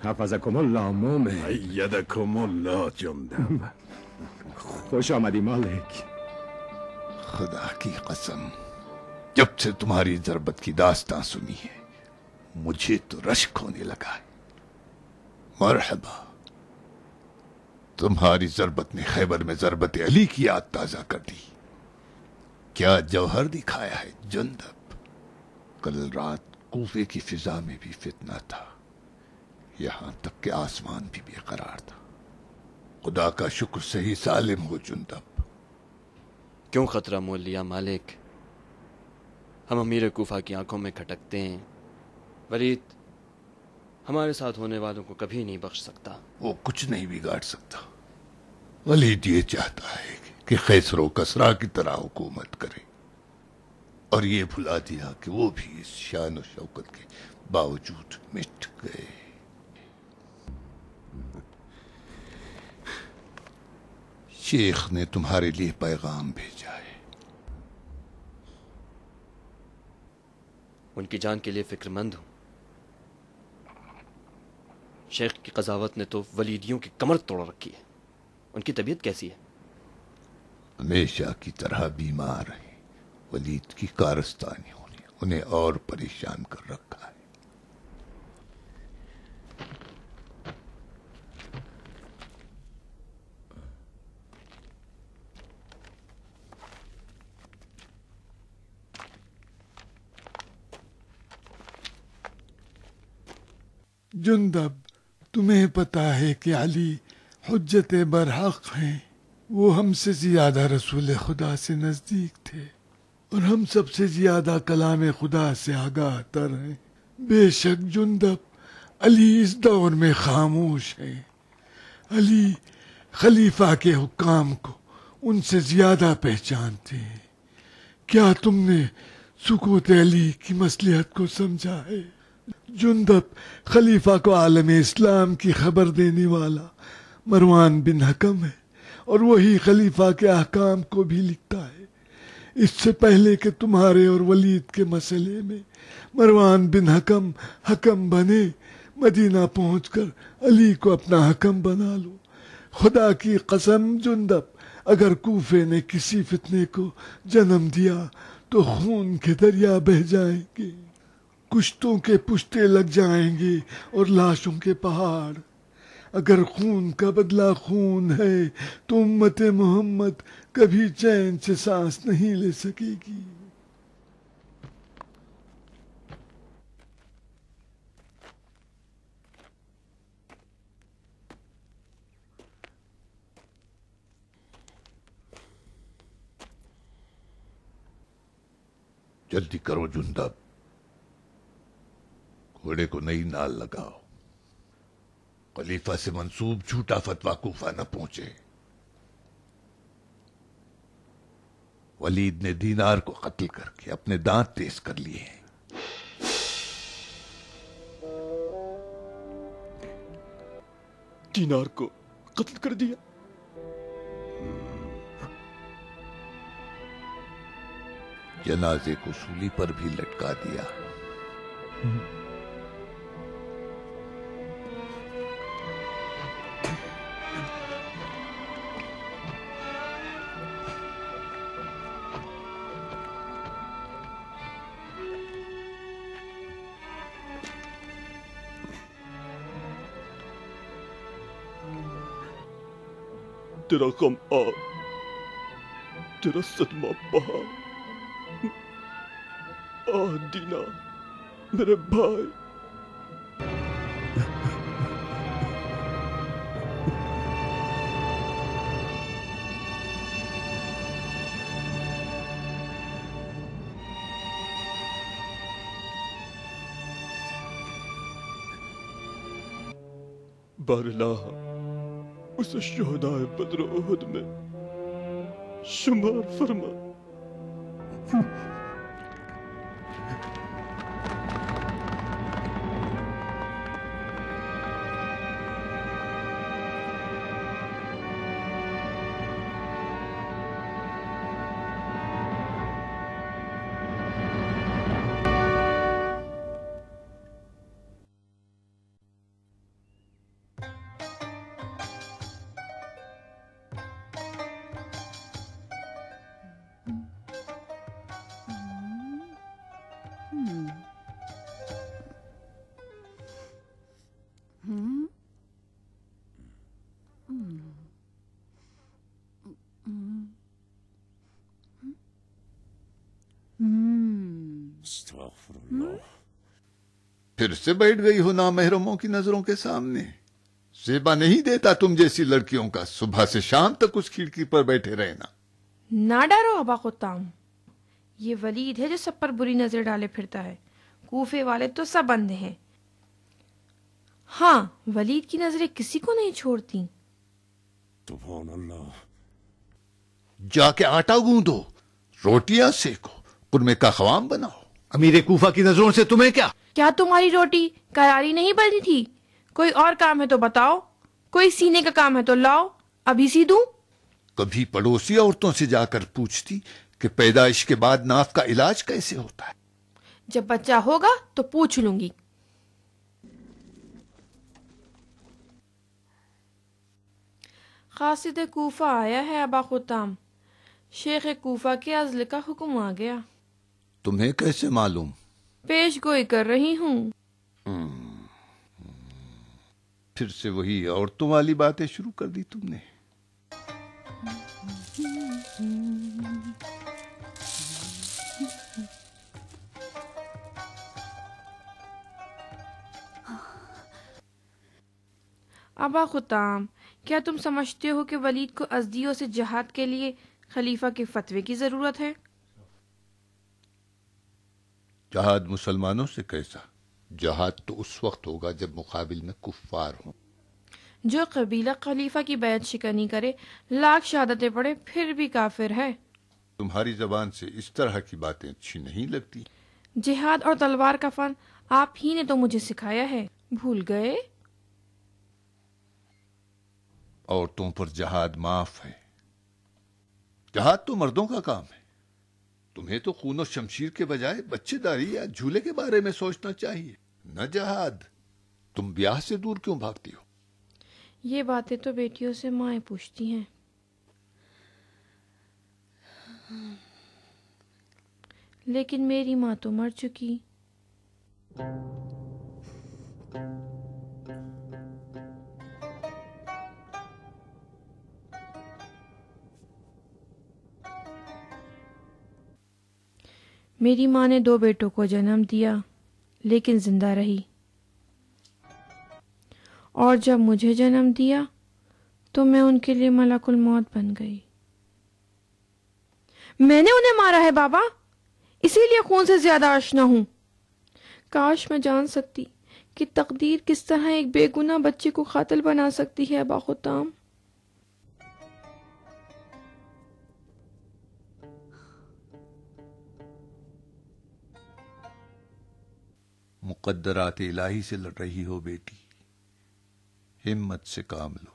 حفظکم الله مومن. ایدکم الله جندب. خوش آمدی مالک. خدا کی قسم، جب سے تمہاری ضربت کی داستان سنی ہے مجھے تو رشک ہونے لگا ہے. مرحبا، تمہاری ضربت نے خیبر میں ضربت علی کی یاد تازہ کر دی. کیا جوہر دکھایا ہے جندب. کل رات کوفے کی فضا میں بھی فتنہ تھا، یہاں تک کہ آسمان بھی بے قرار تھا. خدا کا شکر صحیح سالم ہو جندب. کیوں خطرہ مول لیا مالک؟ ہم امیر کوفہ کی آنکھوں میں کھٹکتے ہیں. ولید ہمارے ساتھ ہونے والوں کو کبھی نہیں بخش سکتا. وہ کچھ نہیں بگاڑ سکتا. ولید یہ چاہتا ہے کہ خیسر و کسرا کی طرح حکومت کرے، اور یہ بھلا دیا کہ وہ بھی اس شان و شوکت کے باوجود مٹ گئے. شیخ نے تمہارے لیے پیغام بھیجا ہے. ان کی جان کے لیے فکر مند ہوں. شیخ کی قضاوت نے تو ولیدیوں کی کمر توڑ رکھی ہے. ان کی طبیعت کیسی ہے؟ ہمیشہ کی طرح بیمار ہے. ولید کی کارستانیوں نے انہیں اور پریشان کر رکھا ہے. جندب، تمہیں پتا ہے کہ علی حجت برحق ہیں. وہ ہم سے زیادہ رسول خدا سے نزدیک تھے اور ہم سب سے زیادہ کلام خدا سے آگاہ تر ہیں. بے شک جندب، علی اس دور میں خاموش ہیں. علی خلیفہ کے حکام کو ان سے زیادہ پہچانتے ہیں. کیا تم نے سکوت علی کی مصلحت کو سمجھا ہے؟ جندب، خلیفہ کو عالم اسلام کی خبر دینے والا مروان بن حکم ہے، اور وہی خلیفہ کے احکام کو بھی لکھتا ہے. اس سے پہلے کہ تمہارے اور ولید کے مسئلے میں مروان بن حکم بنے، مدینہ پہنچ کر علی کو اپنا حکم بنا لو. خدا کی قسم جندب، اگر کوفے نے کسی فتنے کو جنم دیا تو خون کے دریا بہہ جائیں گے، کشتوں کے پشتے لگ جائیں گے اور لاشوں کے پہاڑ. اگر خون کا بدلہ خون ہے تو امت محمد کبھی چین سے سانس نہیں لے سکے گی. جلدی کرو جندب، گھوڑے کو نئی نال لگاؤ. خلیفہ سے منسوب جھوٹا فتویٰ کوفہ نہ پہنچے. ولید نے دینار کو قتل کر کے اپنے دانت تیز کر لیے ہیں. دینار کو قتل کر دیا؟ جنازے کو سولی پر بھی لٹکا دیا. تیرا غم تیرا صدمہ پہاڑ. دینا میرے بھائی. باراللہ اسے شہداء بدر و احد میں شمار فرما. پھر سے بیٹھ گئی ہو نامحرموں کی نظروں کے سامنے. زیبا نہیں دیتا تم جیسی لڑکیوں کا صبح سے شام تک اس کھڑکی پر بیٹھے رہنا. نہ ڈرو ابا خطام، یہ ولید ہے جو سب پر بری نظر ڈالے پھرتا ہے. کوفے والے تو سب اندھے ہیں. ہاں، ولید کی نظریں کسی کو نہیں چھوڑتی. سبحان اللہ. جا کے آٹا گوندو، روٹیاں سیکو، قرمے کا خوام بناؤ. امیر کوفہ کی نظروں سے تمہیں کیا؟ کیا تمہاری روٹی کراری نہیں بنی تھی؟ کوئی اور کام ہے تو بتاؤ، کوئی سینے کا کام ہے تو لاؤ، ابھی سی دوں. کبھی پڑوسی عورتوں سے جا کر پوچھتی کہ پیدائش کے بعد ناف کا علاج کیسے ہوتا ہے. جب بچہ ہوگا تو پوچھ لوں گی. قاصد کوفہ آیا ہے ابا خطام. شیخ کوفہ کے عزل کا حکم آ گیا. تمہیں کیسے معلوم؟ پیش گوئی کر رہی ہوں. پھر سے وہی عورتوں والی باتیں شروع کر دی تم نے. ابا خطام، کیا تم سمجھتے ہو کہ ولید کو ازدیوں سے جہاد کے لیے خلیفہ کے فتوے کی ضرورت ہے؟ جہاد مسلمانوں سے کیسا؟ جہاد تو اس وقت ہوگا جب مقابل میں کفار ہوں. جو قبیلہ خلیفہ کی بیعت شکنی کرے، لاکھ شہادتیں پڑھے، پھر بھی کافر ہے. تمہاری زبان سے اس طرح کی باتیں اچھی نہیں لگتی. جہاد اور تلوار کا فن آپ ہی نے تو مجھے سکھایا ہے، بھول گئے؟ عورتوں پر جہاد معاف ہے. جہاد تو مردوں کا کام ہے. تمہیں تو خون و شمشیر کے بجائے بچے داری یا جھولے کے بارے میں سوچنا چاہیے، نہ جہاد. تم بیاہ سے دور کیوں بھاگتی ہو؟ یہ باتیں تو بیٹیوں سے مائیں پوچھتی ہیں. لیکن میری ماں تو مر چکی. میری ماں نے 2 بیٹوں کو جنم دیا لیکن زندہ رہی، اور جب مجھے جنم دیا تو میں ان کے لیے ملک الموت بن گئی. میں نے انہیں مارا ہے بابا، اسی لیے خون سے زیادہ آشنا ہوں. کاش میں جان سکتی کہ تقدیر کس طرح ایک بے گناہ بچے کو قاتل بنا سکتی ہے ابا خطام. مقدرات الہی سے لڑ رہی ہو بیٹی، ہمت سے کام لو.